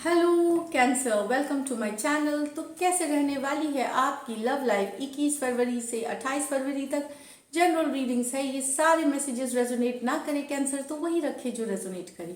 Hello cancer, welcome to my channel. तो कैसे रहने वाली है आपकी लव लाइफ 21 फरवरी से 28 फरवरी तक? जनरल रीडिंग्स है, ये सारे मैसेजेस रेजोनेट ना करे कैंसर तो वही रखे जो रेजोनेट करे।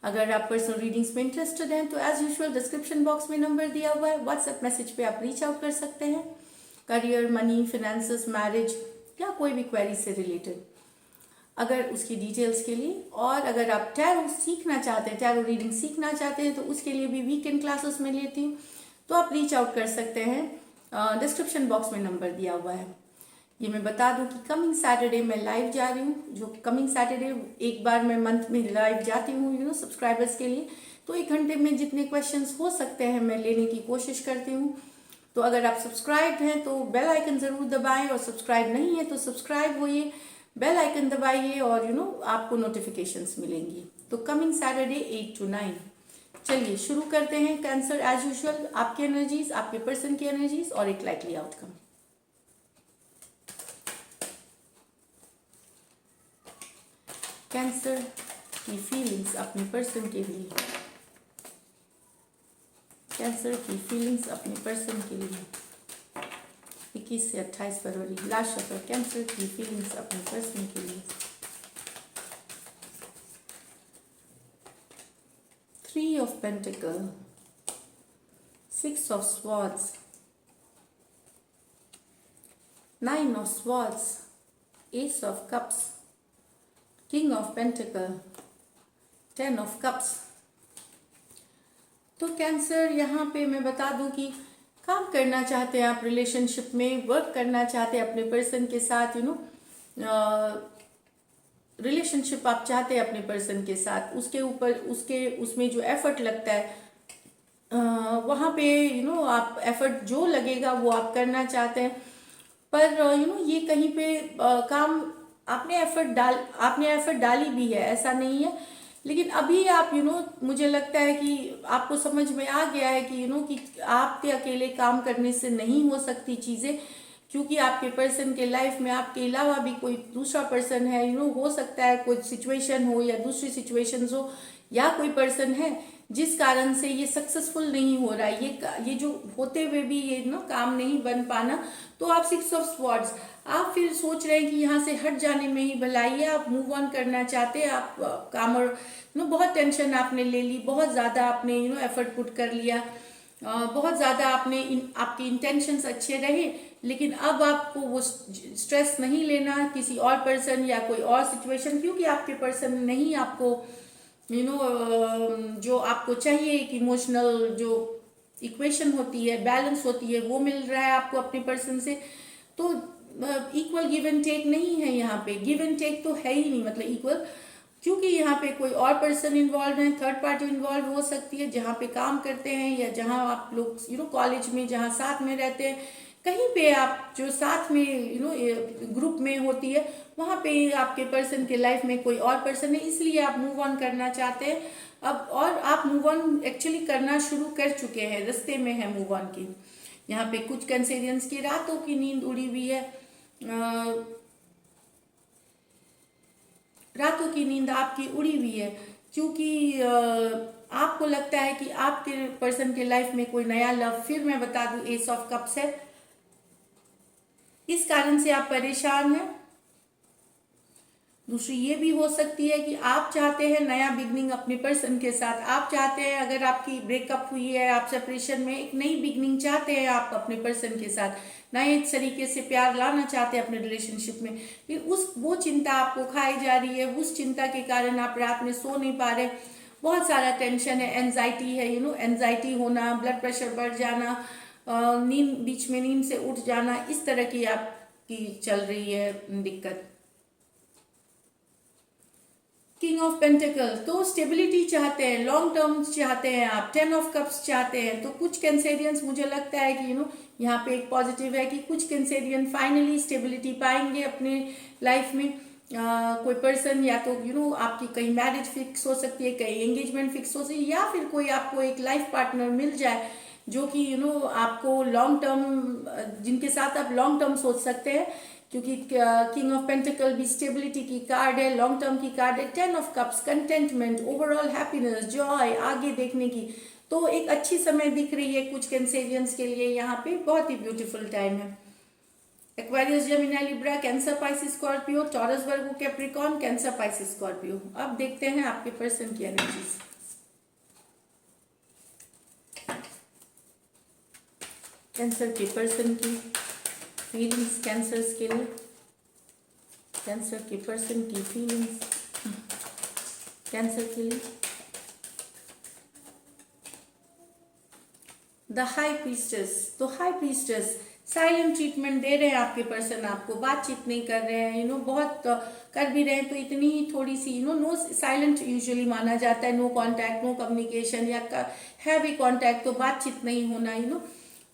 अगर आप पर्सनल रीडिंग्स में इंटरेस्टेड हैं तो एज यूजुअल डिस्क्रिप्शन बॉक्स में नंबर दिया हुआ है, व्हाट्सएप मैसेज पे आप रीच आउट कर सकते हैं। करियर, मनी, फिनेंसेस, मैरिज या कोई भी क्वेरी से रिलेटेड अगर उसकी डिटेल्स के लिए। और अगर आप टैरो सीखना चाहते हैं, टैरो रीडिंग सीखना चाहते हैं तो उसके लिए भी वीकेंड क्लासेस में लेती हूँ, तो आप रीच आउट कर सकते हैं। डिस्क्रिप्शन बॉक्स में नंबर दिया हुआ है। ये मैं बता दूं कि कमिंग सैटरडे मैं लाइव जा रही हूँ, जो कमिंग सैटरडे एक बार मैं मंथ में लाइव जाती हूँ सब्सक्राइबर्स के लिए। तो 1 घंटे में जितने क्वेश्चंस हो सकते हैं मैं लेने की कोशिश करती हूँ। तो अगर आप सब्सक्राइब हैं तो बेल आइकन ज़रूर दबाएं, और सब्सक्राइब नहीं है तो सब्सक्राइब होइए, बेल आइकन दबाइए और आपको नोटिफिकेशंस मिलेंगी। तो कमिंग सैटरडे 8 to 9। चलिए शुरू करते हैं। कैंसर एज यूजुअल आपकी एनर्जीज, आपके पर्सन की एनर्जीज और एक लाइकली आउटकम। कैंसर की फीलिंग्स अपने पर्सन के लिए, कैंसर की फीलिंग्स अपने पर्सन के लिए 21 से 28 फरवरी। लास्ट शफर, कैंसर की फीलिंग्स अपने पर्सन के लिए। 3 of Pentacles, 6 of Swords, 9 of Swords, Ace of Cups, King of Pentacles, 10 of Cups। तो कैंसर यहाँ पे मैं बता दूं कि काम करना चाहते हैं आप रिलेशनशिप में, वर्क करना चाहते हैं अपने पर्सन के साथ, रिलेशनशिप आप चाहते हैं अपने पर्सन के साथ, उसके ऊपर उसमें जो एफर्ट लगता है वहाँ पे आप एफर्ट जो लगेगा वो आप करना चाहते हैं। पर ये कहीं पे काम आपने एफर्ट डाली भी है, ऐसा नहीं है। लेकिन अभी आप मुझे लगता है कि आपको समझ में आ गया है कि कि आपके अकेले काम करने से नहीं हो सकती चीज़ें, क्योंकि आपके पर्सन के लाइफ में आपके अलावा भी कोई दूसरा पर्सन है। हो सकता है कोई सिचुएशन हो या दूसरी सिचुएशंस हो, या कोई पर्सन है जिस कारण से ये सक्सेसफुल नहीं हो रहा है, ये जो होते हुए भी ये काम नहीं बन पाना। तो आप 6 ऑफ स्वॉर्ड्स, आप फिर सोच रहे हैं कि यहाँ से हट जाने में ही भलाई है, आप मूव ऑन करना चाहते हैं। आप काम और बहुत टेंशन आपने ले ली, बहुत ज़्यादा आपने एफर्ट पुट कर लिया, बहुत ज़्यादा आपके इंटेंशंस अच्छे रहे, लेकिन अब आपको वो स्ट्रेस नहीं लेना किसी और पर्सन या कोई और सिचुएशन, क्योंकि आपके पर्सन नहीं आपको जो आपको चाहिए, एक इमोशनल जो इक्वेशन होती है, बैलेंस होती है, वो मिल रहा है आपको अपने पर्सन से। तो इक्वल गिव एंड टेक नहीं है यहाँ पे, गिव एंड टेक तो है ही नहीं, मतलब इक्वल, क्योंकि यहाँ पे कोई और पर्सन इन्वॉल्व है, थर्ड पार्टी इन्वॉल्व हो सकती है, जहाँ पे काम करते हैं या जहाँ आप लोग कॉलेज में जहाँ साथ में रहते हैं, कहीं पे आप जो साथ में ग्रुप में होती है, वहाँ पे आपके पर्सन के लाइफ में कोई और पर्सन है, इसलिए आप मूव ऑन करना चाहते हैं अब। और आप मूव ऑन एक्चुअली करना शुरू कर चुके हैं, रास्ते में है मूव ऑन की। यहाँ पे कुछ कैंसेरियंस की रातों की नींद उड़ी हुई है, रातों की नींद आपकी उड़ी हुई है, क्योंकि आपको लगता है कि आपके पर्सन के लाइफ में कोई नया लव, फिर मैं बता दूं एस ऑफ कप्स है, इस कारण से आप परेशान हैं। दूसरी ये भी हो सकती है कि आप चाहते हैं नया बिगनिंग अपने पर्सन के साथ, आप चाहते हैं, अगर आपकी ब्रेकअप हुई है, आप सेपरेशन में, एक नई बिगनिंग चाहते हैं आप अपने पर्सन के साथ, नए तरीके से प्यार लाना चाहते हैं अपने रिलेशनशिप में। लेकिन वो चिंता आपको खाई जा रही है, उस चिंता के कारण आप रात में सो नहीं पा रहे, बहुत सारा टेंशन है, एंजाइटी है, एंजाइटी होना, ब्लड प्रेशर बढ़ जाना, नींद, बीच में नींद से उठ जाना, इस तरह की आपकी चल रही है दिक्कत। किंग ऑफ पेंटिकल, तो स्टेबिलिटी चाहते हैं, लॉन्ग टर्म चाहते हैं आप, 10 ऑफ कप्स चाहते हैं। तो कुछ कैंसेरियंस, मुझे लगता है कि यहाँ पे एक पॉजिटिव है कि कुछ कैंसेरियन फाइनली स्टेबिलिटी पाएंगे अपने लाइफ में। कोई पर्सन या तो आपकी कहीं मैरिज फिक्स हो सकती है, कहीं एंगेजमेंट फिक्स हो सकती है, या फिर कोई आपको एक लाइफ पार्टनर मिल जाए जो कि आपको लॉन्ग टर्म, जिनके साथ आप लॉन्ग टर्म सोच सकते हैं, क्योंकि किंग ऑफ पेंटिकल भी स्टेबिलिटी की कार्ड है, लॉन्ग टर्म की कार्ड है। 10 of cups, contentment, overall happiness, joy, आगे देखने की तो एक अच्छी समय दिख रही है कुछ कैंसेरियंस के लिए, यहाँ पे बहुत ही ब्यूटीफुल टाइम है। Aquarius, Gemini, Libra, Cancer, Pisces, Scorpio, Taurus, Virgo, Capricorn, Cancer, Pisces, Scorpio. अब देखते हैं आपके पर्सन की एनर्जीज। कैंसर के पर्सन की फीलिंग्स, कैंसर्स के लिए कैंसर के पर्सन की फीलिंग्स कैंसर के लिए। द हाई प्रीस्टेस, तो हाई प्रीस्टेस साइलेंट ट्रीटमेंट दे रहे हैं आपके पर्सन, आपको बातचीत नहीं कर रहे हैं, बहुत कर भी रहे हैं तो इतनी ही थोड़ी सी नो साइलेंट यूजुअली माना जाता है, नो कांटेक्ट, नो कम्युनिकेशन, या है भी कांटेक्ट तो बातचीत नहीं होना,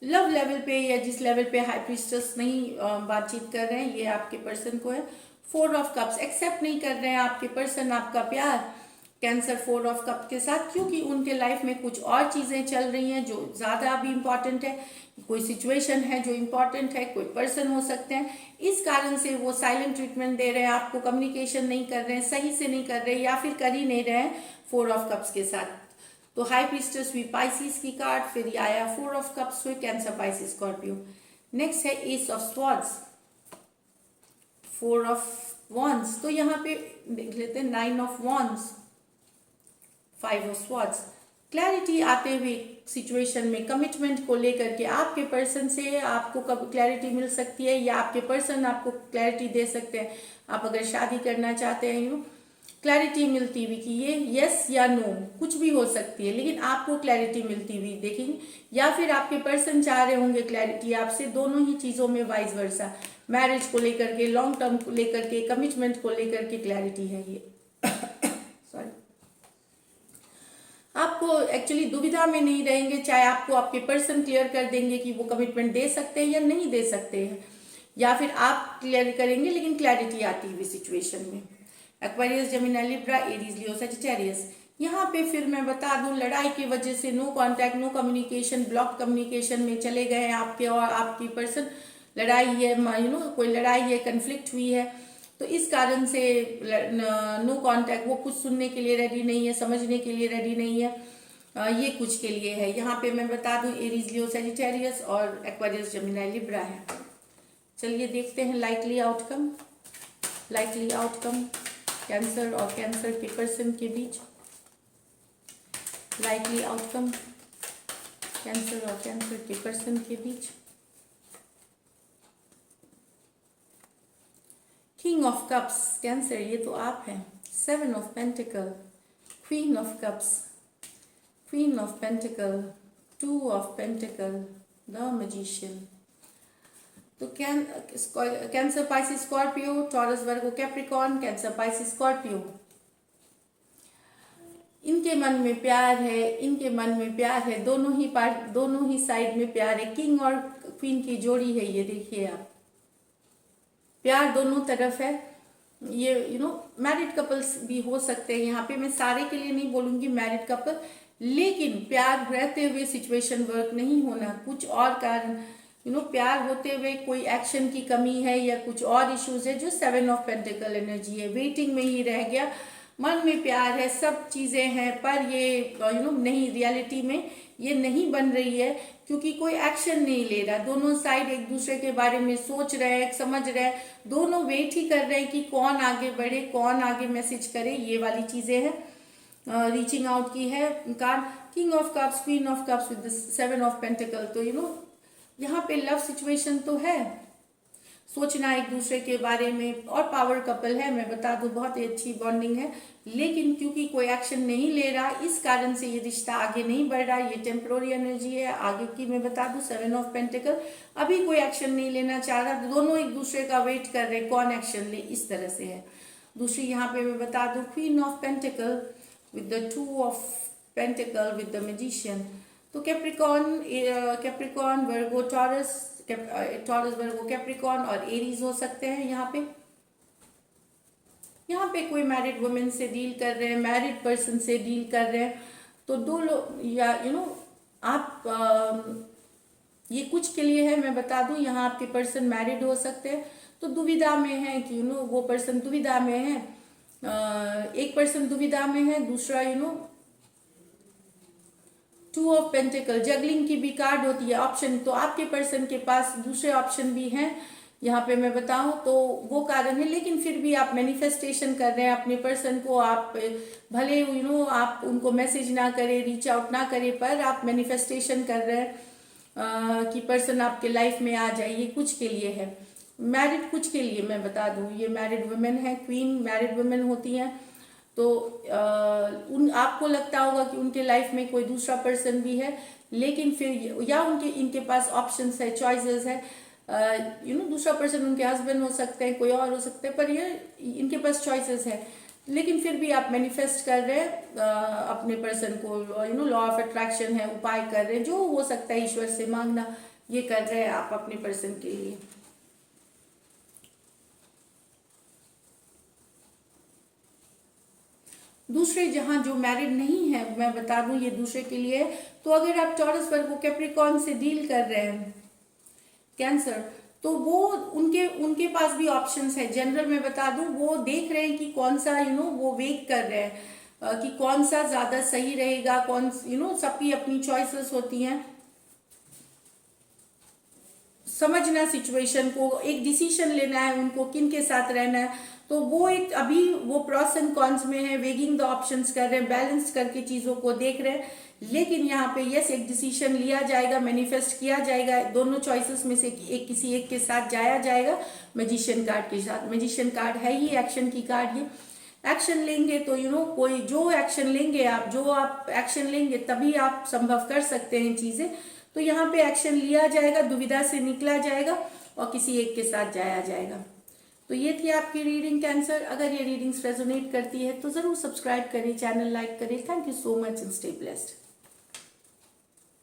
लव लेवल पे या जिस लेवल पे हाई प्रीस्टेस नहीं बातचीत कर रहे हैं, ये आपके पर्सन को है। 4 ऑफ कप्स, एक्सेप्ट नहीं कर रहे हैं आपके पर्सन आपका प्यार कैंसर 4 ऑफ कप के साथ, क्योंकि उनके लाइफ में कुछ और चीजें चल रही हैं जो ज्यादा अभी इंपॉर्टेंट है, कोई सिचुएशन है जो इंपॉर्टेंट है, कोई पर्सन हो सकते हैं, इस कारण से वो साइलेंट ट्रीटमेंट दे रहे हैं आपको, कम्युनिकेशन नहीं कर रहे हैं, सही से नहीं कर रहे हैं, या फिर कर ही नहीं रहे हैं 4 ऑफ कप्स के साथ। तो हाई प्रीस्टेस हुई पाइसिस की कार्ड, फिर आया 4 ऑफ कप्स हुए कैंसर, पाइसिस, स्कॉर्पियो। नेक्स्ट है S of swords, 4 of wands, तो यहाँ पे देख लेते हैं 9 of wands, 5 of swords. Clarity आते हुए सिचुएशन में कमिटमेंट को लेकर के आपके पर्सन से आपको कब क्लैरिटी मिल सकती है, या आपके पर्सन आपको क्लैरिटी दे सकते हैं। आप अगर शादी करना चाहते हैं, क्लैरिटी मिलती हुई कि ये यस या नो कुछ भी हो सकती है, लेकिन आपको क्लैरिटी मिलती हुई देखेंगे, या फिर आपके पर्सन चाह रहे होंगे क्लैरिटी आपसे, दोनों ही चीजों में वाइस वर्सा, मैरिज को लेकर के, लॉन्ग टर्म को लेकर के, कमिटमेंट को लेकर के क्लैरिटी है ये। सॉरी, आपको एक्चुअली दुविधा में नहीं रहेंगे, चाहे आपको आपके पर्सन क्लियर कर देंगे कि वो कमिटमेंट दे सकते हैं या नहीं दे सकते हैं, या फिर आप क्लियर करेंगे, लेकिन क्लैरिटी आती हुई सिचुएशन में। एक्वेरियस, जेमिनी, लिब्रा, एरीज, लियो, सजिटेरियस। यहाँ पे फिर मैं बता दूं, लड़ाई की वजह से no contact, no communication, block communication में चले गए हैं आपके और आपकी पर्सन, लड़ाई है, कोई लड़ाई है, कन्फ्लिक्ट हुई है, तो इस कारण से नो कांटेक्ट, वो कुछ सुनने के लिए रेडी नहीं है, समझने के लिए रेडी नहीं है, ये कुछ के लिए है। यहाँ पे मैं बता दूं एरीज, लियो, सजिटेरियस और एक्वेरियस, जेमिनी, लिब्रा है। चलिए देखते हैं लाइकली आउटकम कैंसर और कैंसर के पर्सन के बीच। लाइकली आउटकम कैंसर और कैंसर के पर्सन के बीच। किंग ऑफ कप्स कैंसर, ये तो आप हैं। 7 of pentacle, queen of cups, queen of pentacle, 2 of pentacle, the magician. तो cancer, Pisces, Scorpio, Taurus, Virgo, Capricorn, Cancer, Pisces, Scorpio. इनके मन में प्यार है, इनके मन में प्यार है, दोनों ही साइड में प्यार है। किंग और क्वीन की जोड़ी है ये, देखिए आप, प्यार दोनों तरफ है। ये मैरिड कपल्स भी हो सकते हैं, यहाँ पे मैं सारे के लिए नहीं बोलूंगी मैरिड कपल, लेकिन प्यार रहते हुए सिचुएशन वर्क नहीं होना, कुछ और कारण प्यार होते हुए कोई एक्शन की कमी है या कुछ और इश्यूज है, जो 7 ऑफ पेंटिकल एनर्जी है, वेटिंग में ही रह गया, मन में प्यार है, सब चीजें हैं, पर ये नहीं, रियलिटी में ये नहीं बन रही है, क्योंकि कोई एक्शन नहीं ले रहा। दोनों साइड एक दूसरे के बारे में सोच रहे हैं, समझ रहे हैं, दोनों वेट ही कर रहे हैं कि कौन आगे बढ़े, कौन आगे मैसेज करे, ये वाली चीजें हैं। रीचिंग आउट की है card, king of cups, queen of cups with 7 of pentacle. तो यहाँ पे लव सिचुएशन तो है, सोचना एक दूसरे के बारे में, और पावर कपल है, मैं बता दूं बहुत ही अच्छी बॉन्डिंग है, लेकिन क्योंकि कोई एक्शन नहीं ले रहा, इस कारण से ये रिश्ता आगे नहीं बढ़ रहा। ये टेम्पोररी एनर्जी है। आगे की मैं बता दूं 7 ऑफ पेंटिकल, अभी कोई एक्शन नहीं लेना चाह रहा, दोनों एक दूसरे का वेट कर रहे कौन एक्शन ले, इस तरह से है। दूसरी यहाँ पे मैं बता दूं queen of pentacle with the 2 of pentacle with the magician. तो कैप्रिकॉर्न, वर्गो, टॉरस, वर्गो, कैप्रिकॉर्न और एरीज हो सकते हैं। यहाँ पे कोई मैरिड वुमेन से डील कर रहे हैं, मैरिड पर्सन से डील कर रहे हैं, तो दो लोग, या आप ये कुछ के लिए है, मैं बता दूं, यहाँ आपके पर्सन मैरिड हो सकते हैं, तो दुविधा में है कि वो पर्सन दुविधा में है, एक पर्सन दुविधा में है, दूसरा टू ऑफ पेंटिकल, जगलिंग की भी कार्ड होती है, ऑप्शन। तो आपके पर्सन के पास दूसरे ऑप्शन भी हैं यहाँ पे मैं बताऊं तो, वो कारण है। लेकिन फिर भी आप मैनिफेस्टेशन कर रहे हैं अपने पर्सन को। आप भले आप उनको मैसेज ना करें, रीच आउट ना करें, पर आप मैनिफेस्टेशन कर रहे हैं कि पर्सन आपके लाइफ में आ जाए। ये कुछ के लिए है, मैरिड कुछ के लिए मैं बता दूं, ये मैरिड वुमेन है, क्वीन मैरिड वुमेन होती हैं। तो आपको लगता होगा कि उनके लाइफ में कोई दूसरा पर्सन भी है, लेकिन फिर या इनके पास ऑप्शंस है, चॉइसेस है। दूसरा पर्सन उनके हस्बैंड हो सकते हैं, कोई और हो सकते हैं, पर ये इनके पास चॉइसेस है। लेकिन फिर भी आप मैनिफेस्ट कर रहे हैं अपने पर्सन को, लॉ ऑफ अट्रैक्शन है, उपाय कर रहे हैं, जो हो सकता है ईश्वर से मांगना, ये कर रहे हैं आप अपने पर्सन के लिए। दूसरे जहां जो मैरिड नहीं है, मैं बता दूं ये दूसरे के लिए है। तो अगर आप टॉरस वर्गो कैप्रिकॉर्न से डील कर रहे हैं, कैंसर, तो वो उनके उनके पास भी ऑप्शंस है। जनरल में बता दूं, वो देख रहे हैं कि कौन सा वो वेट कर रहे हैं कि कौन सा ज्यादा सही रहेगा, कौन सबकी अपनी चॉइसेस होती हैं। समझना सिचुएशन को, एक डिसीजन लेना है उनको, किन के साथ रहना है। तो वो एक अभी वो प्रॉस एंड कॉन्स में है, वेगिंग द ऑप्शंस कर रहे हैं, बैलेंस करके चीजों को देख रहे हैं। लेकिन यहाँ पे यस, एक डिसीजन लिया जाएगा, मैनिफेस्ट किया जाएगा, दोनों चॉइसेस में से एक किसी एक के साथ जाया जाएगा। मैजिशियन कार्ड के साथ, मैजिशियन कार्ड है ही एक्शन की कार्ड। ये एक्शन लेंगे तो कोई जो एक्शन लेंगे आप एक्शन लेंगे तभी आप संभव कर सकते हैं चीजें। तो यहाँ पे एक्शन लिया जाएगा, दुविधा से निकला जाएगा और किसी एक के साथ जाया जाएगा। तो ये थी आपकी रीडिंग कैंसर। अगर ये रीडिंग्स रेजोनेट करती है तो जरूर सब्सक्राइब करें, चैनल लाइक करें। Thank you so much and stay blessed.